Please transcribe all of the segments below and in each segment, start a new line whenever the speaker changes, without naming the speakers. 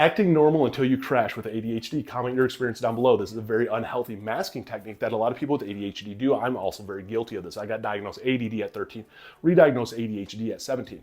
Acting normal until you crash with ADHD. Comment your experience down below. This is a very unhealthy masking technique that a lot of people with ADHD do. I'm also very guilty of this. I got diagnosed ADD at 13, re-diagnosed ADHD at 17.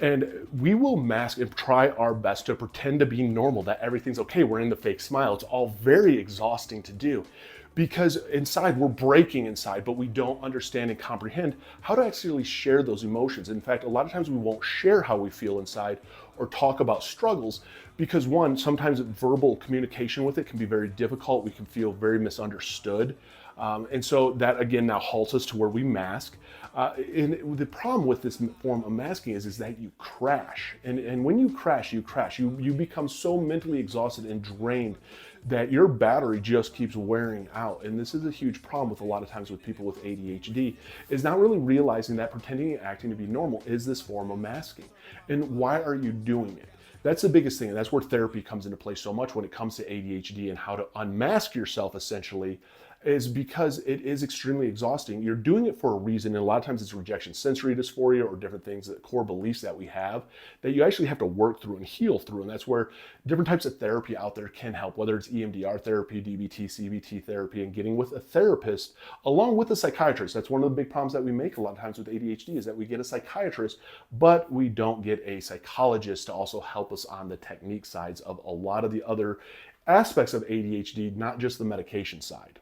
And we will mask and try our best to pretend to be normal, that everything's okay. We're in the fake smile. It's all very exhausting to do, because inside we're breaking inside, but we don't understand and comprehend how to actually share those emotions. In fact, a lot of times we won't share how we feel inside or talk about struggles because, one, sometimes verbal communication with it can be very difficult. We can feel very misunderstood. And so that again now halts us to where we mask. And the problem with this form of masking is that you crash. And when you crash, you become so mentally exhausted and drained that your battery just keeps wearing out. And this is a huge problem with a lot of times with people with ADHD, is not really realizing that pretending and acting to be normal is this form of masking. And why are you doing it? That's the biggest thing. And that's where therapy comes into play so much when it comes to ADHD and how to unmask yourself essentially, is because it is extremely exhausting. You're doing it for a reason, and a lot of times it's rejection sensory dysphoria or different things, that core beliefs that we have that you actually have to work through and heal through. And that's where different types of therapy out there can help, whether it's EMDR therapy, DBT, CBT therapy, and getting with a therapist along with a psychiatrist. That's one of the big problems that we make a lot of times with ADHD, is that we get a psychiatrist, but we don't get a psychologist to also help us on the technique sides of a lot of the other aspects of ADHD, not just the medication side.